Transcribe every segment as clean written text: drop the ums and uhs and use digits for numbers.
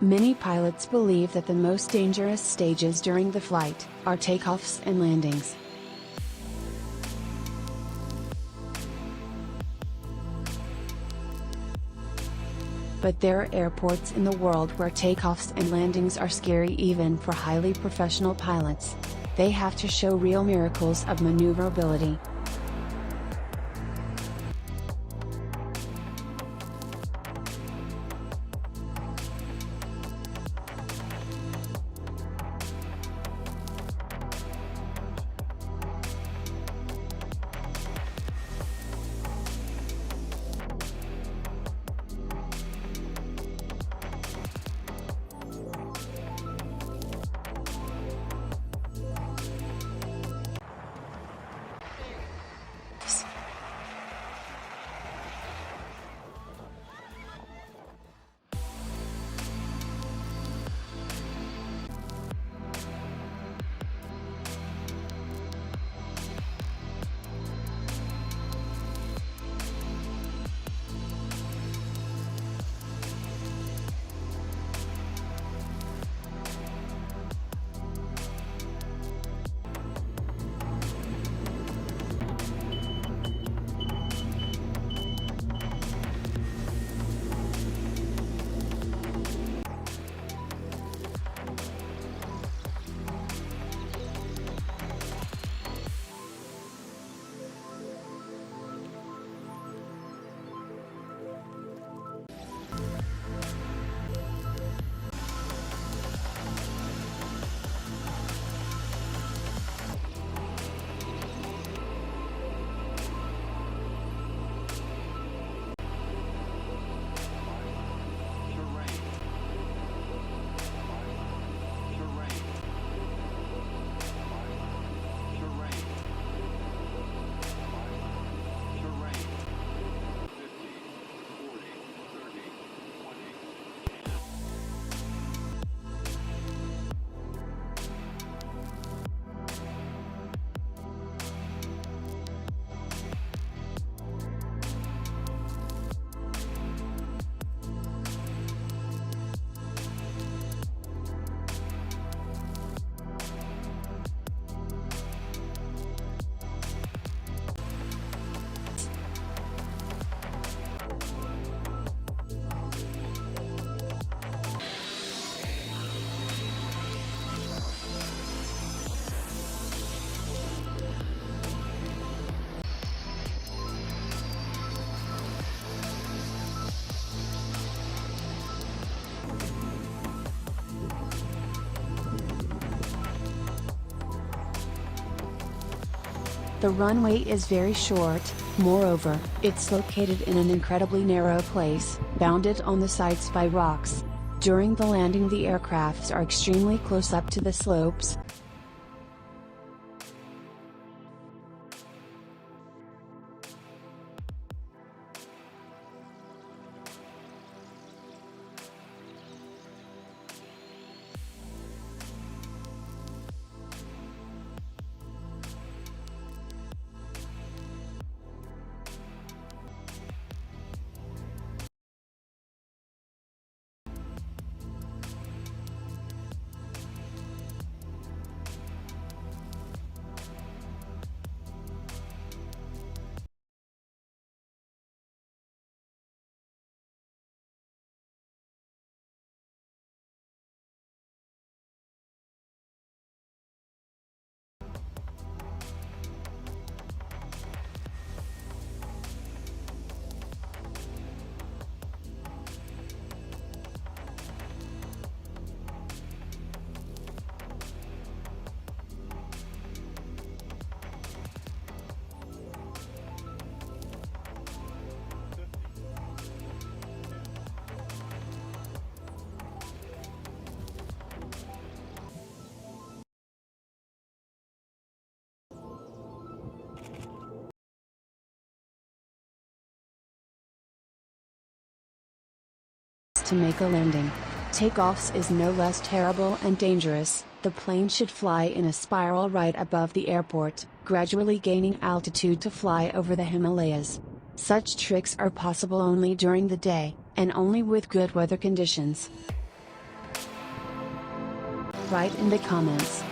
Many pilots believe that the most dangerous stages during the flight are takeoffs and landings. But there are airports in the world where takeoffs and landings are scary even for highly professional pilots. They have to show real miracles of maneuverability. The runway is very short, moreover, it's located in an incredibly narrow place, bounded on the sides by rocks. During the landing the aircrafts are extremely close up to the slopes. To make a landing. Takeoffs is no less terrible and dangerous. The plane should fly in a spiral right above the airport, gradually gaining altitude to fly over the Himalayas. Such tricks are possible only during the day, and only with good weather conditions. Write in the comments.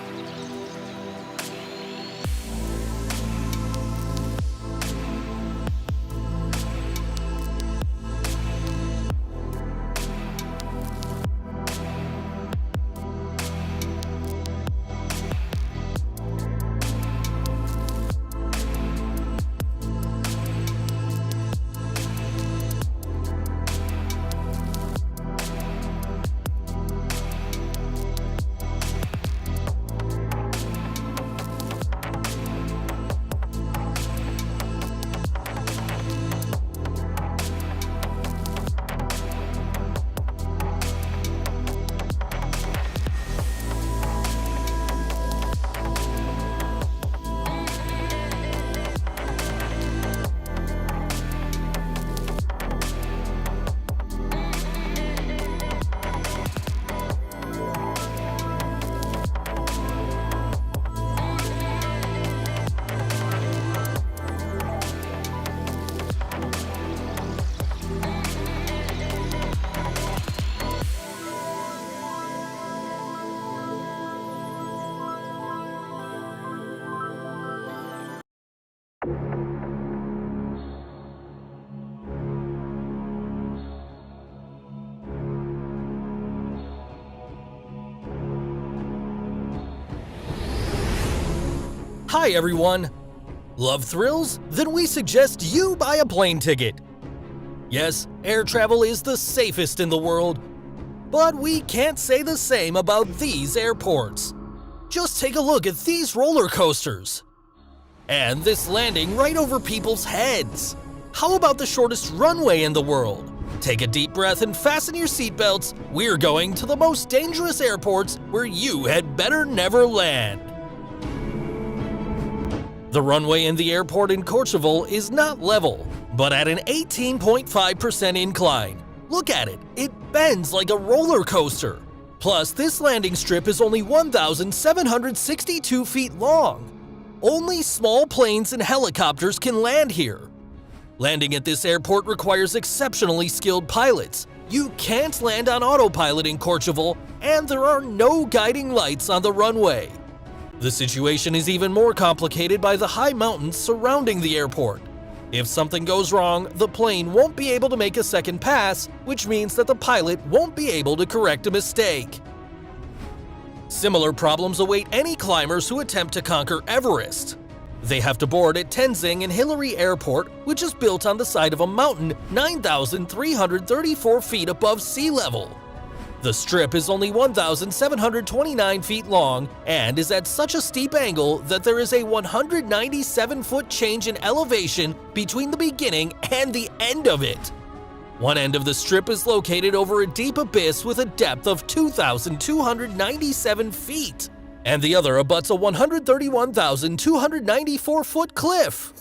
Hi everyone! Love thrills? Then we suggest you buy a plane ticket. Yes, air travel is the safest in the world, but we can't say the same about these airports. Just take a look at these roller coasters. And this landing right over people's heads. How about the shortest runway in the world? Take a deep breath and fasten your seatbelts. We're going to the most dangerous airports where you had better never land. The runway in the airport in Courchevel is not level, but at an 18.5% incline. Look at it, it bends like a roller coaster. Plus, this landing strip is only 1,762 feet long. Only small planes and helicopters can land here. Landing at this airport requires exceptionally skilled pilots. You can't land on autopilot in Courchevel, and there are no guiding lights on the runway. The situation is even more complicated by the high mountains surrounding the airport. If something goes wrong, the plane won't be able to make a second pass, which means that the pilot won't be able to correct a mistake. Similar problems await any climbers who attempt to conquer Everest. They have to board at Tenzing and Hillary Airport, which is built on the side of a mountain 9,334 feet above sea level. The strip is only 1,729 feet long and is at such a steep angle that there is a 197-foot change in elevation between the beginning and the end of it. One end of the strip is located over a deep abyss with a depth of 2,297 feet, and the other abuts a 131,294-foot cliff.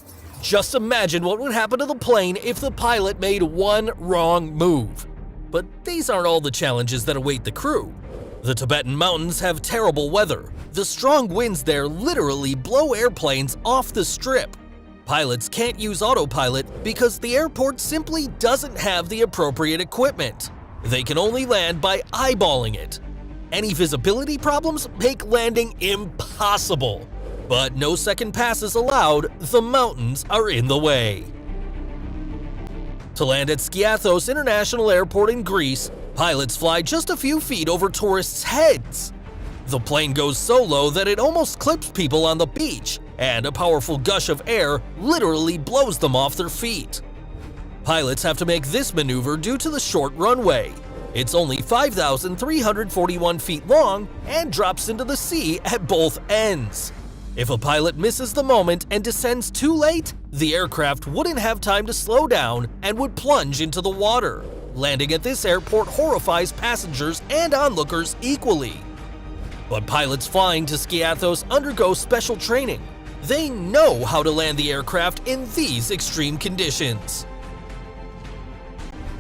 Just imagine what would happen to the plane if the pilot made one wrong move. But these aren't all the challenges that await the crew. The Tibetan mountains have terrible weather. The strong winds there literally blow airplanes off the strip. Pilots can't use autopilot because the airport simply doesn't have the appropriate equipment. They can only land by eyeballing it. Any visibility problems make landing impossible. But no second passes allowed, the mountains are in the way. To land at Skiathos International Airport in Greece, pilots fly just a few feet over tourists' heads. The plane goes so low that it almost clips people on the beach, and a powerful gush of air literally blows them off their feet. Pilots have to make this maneuver due to the short runway. It's only 5,341 feet long and drops into the sea at both ends. If a pilot misses the moment and descends too late, the aircraft wouldn't have time to slow down and would plunge into the water. Landing at this airport horrifies passengers and onlookers equally. But pilots flying to Skiathos undergo special training. They know how to land the aircraft in these extreme conditions.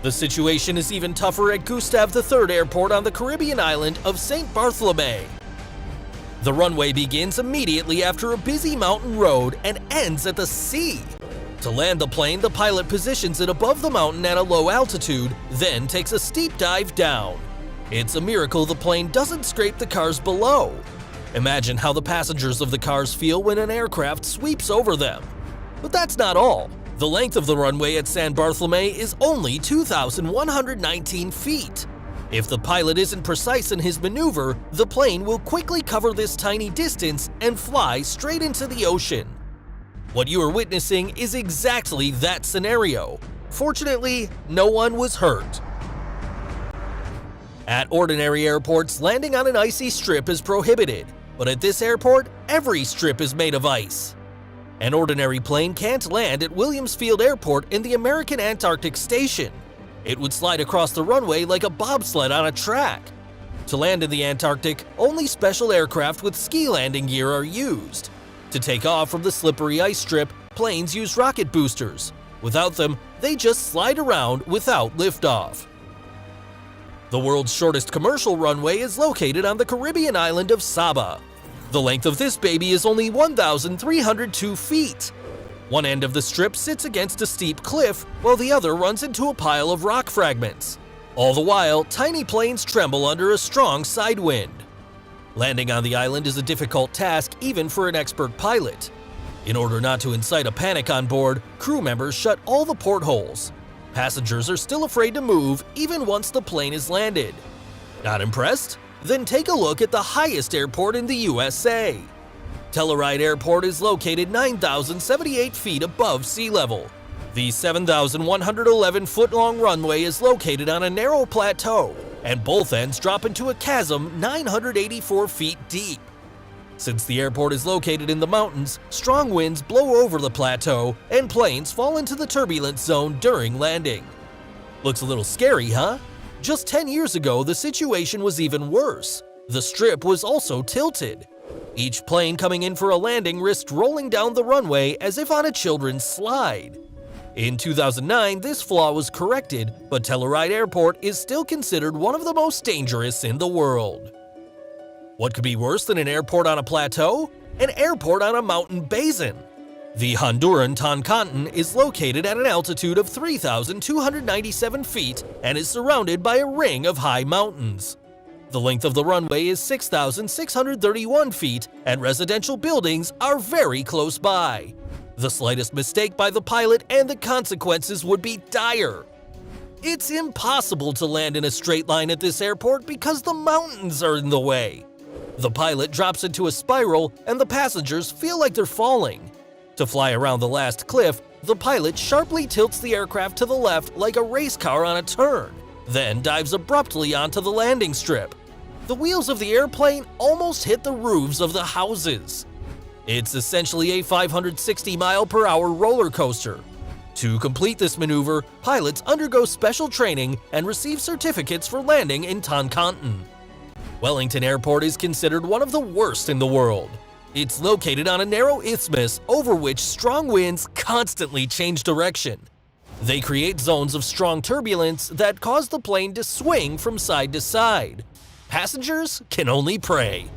The situation is even tougher at Gustave III Airport on the Caribbean island of St. Bartholomew. The runway begins immediately after a busy mountain road and ends at the sea. To land the plane, the pilot positions it above the mountain at a low altitude, then takes a steep dive down. It's a miracle the plane doesn't scrape the cars below. Imagine how the passengers of the cars feel when an aircraft sweeps over them. But that's not all. The length of the runway at San Bartolomé is only 2,119 feet. If the pilot isn't precise in his maneuver, the plane will quickly cover this tiny distance and fly straight into the ocean. What you are witnessing is exactly that scenario. Fortunately, no one was hurt. At ordinary airports, landing on an icy strip is prohibited, but at this airport, every strip is made of ice. An ordinary plane can't land at Williams Field Airport in the American Antarctic Station. It would slide across the runway like a bobsled on a track. To land in the Antarctic, only special aircraft with ski landing gear are used. To take off from the slippery ice strip, planes use rocket boosters. Without them, they just slide around without liftoff. The world's shortest commercial runway is located on the Caribbean island of Saba. The length of this baby is only 1,302 feet. One end of the strip sits against a steep cliff, while the other runs into a pile of rock fragments. All the while, tiny planes tremble under a strong side wind. Landing on the island is a difficult task even for an expert pilot. In order not to incite a panic on board, crew members shut all the portholes. Passengers are still afraid to move even once the plane is landed. Not impressed? Then take a look at the highest airport in the USA. Telluride Airport is located 9,078 feet above sea level. The 7,111-foot-long runway is located on a narrow plateau, and both ends drop into a chasm 984 feet deep. Since the airport is located in the mountains, strong winds blow over the plateau, and planes fall into the turbulence zone during landing. Looks a little scary, huh? Just 10 years ago, the situation was even worse. The strip was also tilted. Each plane coming in for a landing risked rolling down the runway as if on a children's slide. In 2009, this flaw was corrected, but Telluride Airport is still considered one of the most dangerous in the world. What could be worse than an airport on a plateau? An airport on a mountain basin. The Honduran Toncontin is located at an altitude of 3,297 feet and is surrounded by a ring of high mountains. The length of the runway is 6,631 feet, and residential buildings are very close by. The slightest mistake by the pilot and the consequences would be dire. It's impossible to land in a straight line at this airport because the mountains are in the way. The pilot drops into a spiral, and the passengers feel like they're falling. To fly around the last cliff, the pilot sharply tilts the aircraft to the left like a race car on a turn, then dives abruptly onto the landing strip. The wheels of the airplane almost hit the roofs of the houses. It's essentially a 560-mile-per-hour roller coaster. To complete this maneuver, pilots undergo special training and receive certificates for landing in Toncontin. Wellington Airport is considered one of the worst in the world. It's located on a narrow isthmus over which strong winds constantly change direction. They create zones of strong turbulence that cause the plane to swing from side to side. Passengers can only pray.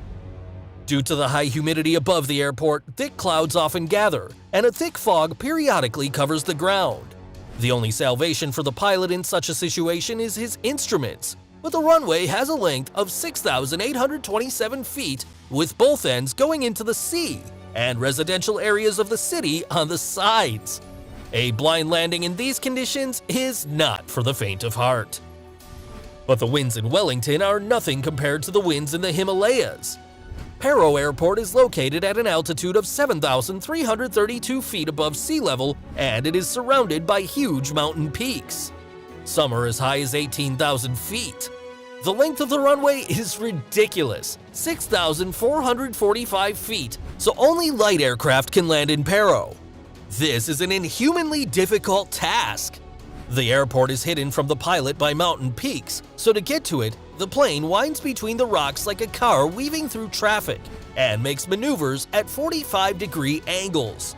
Due to the high humidity above the airport, thick clouds often gather, and a thick fog periodically covers the ground. The only salvation for the pilot in such a situation is his instruments, but the runway has a length of 6,827 feet, with both ends going into the sea and residential areas of the city on the sides. A blind landing in these conditions is not for the faint of heart. But the winds in Wellington are nothing compared to the winds in the Himalayas. Paro Airport is located at an altitude of 7,332 feet above sea level, and it is surrounded by huge mountain peaks. Some are as high as 18,000 feet. The length of the runway is ridiculous, 6,445 feet, so only light aircraft can land in Paro. This is an inhumanly difficult task. The airport is hidden from the pilot by mountain peaks, so to get to it, the plane winds between the rocks like a car weaving through traffic and makes maneuvers at 45-degree angles.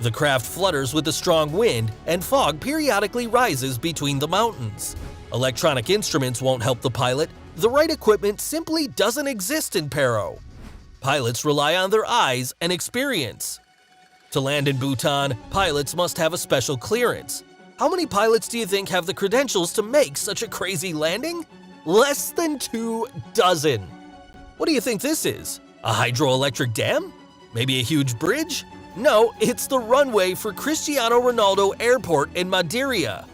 The craft flutters with a strong wind, and fog periodically rises between the mountains. Electronic instruments won't help the pilot. The right equipment simply doesn't exist in Paro. Pilots rely on their eyes and experience. To land in Bhutan, pilots must have a special clearance. How many pilots do you think have the credentials to make such a crazy landing? Less than 2 dozen. What do you think this is? A hydroelectric dam? Maybe a huge bridge? No, it's the runway for Cristiano Ronaldo Airport in Madeira.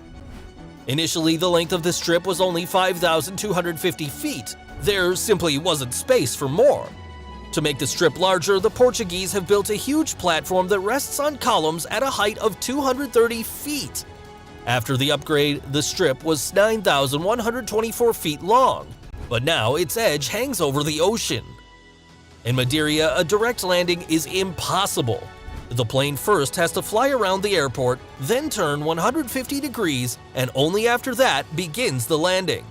Initially, the length of the strip was only 5,250 feet. There simply wasn't space for more. To make the strip larger, the Portuguese have built a huge platform that rests on columns at a height of 230 feet. After the upgrade, the strip was 9,124 feet long, but now its edge hangs over the ocean. In Madeira, a direct landing is impossible. The plane first has to fly around the airport, then turn 150 degrees, and only after that begins the landing.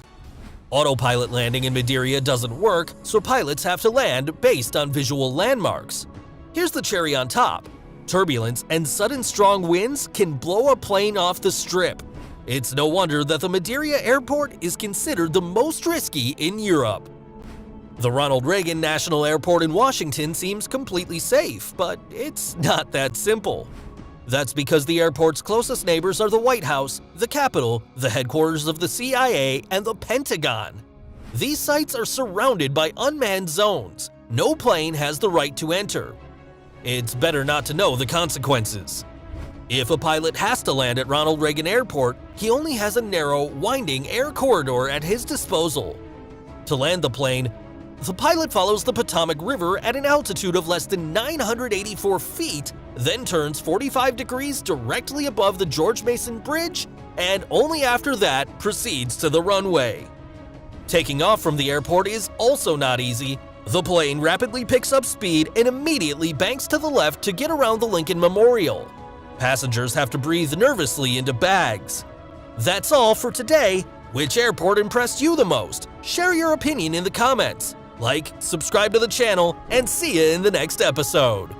Autopilot landing in Madeira doesn't work, so pilots have to land based on visual landmarks. Here's the cherry on top. Turbulence and sudden strong winds can blow a plane off the strip. It's no wonder that the Madeira airport is considered the most risky in Europe. The Ronald Reagan National Airport in Washington seems completely safe, but it's not that simple. That's because the airport's closest neighbors are the White House, the Capitol, the headquarters of the CIA, and the Pentagon. These sites are surrounded by unmanned zones. No plane has the right to enter. It's better not to know the consequences. If a pilot has to land at Ronald Reagan Airport, he only has a narrow, winding air corridor at his disposal. To land the plane, the pilot follows the Potomac River at an altitude of less than 984 feet, then turns 45 degrees directly above the George Mason Bridge, and only after that proceeds to the runway. Taking off from the airport is also not easy. The plane rapidly picks up speed and immediately banks to the left to get around the Lincoln Memorial. Passengers have to breathe nervously into bags. That's all for today. Which airport impressed you the most? Share your opinion in the comments. Like, subscribe to the channel, and see you in the next episode.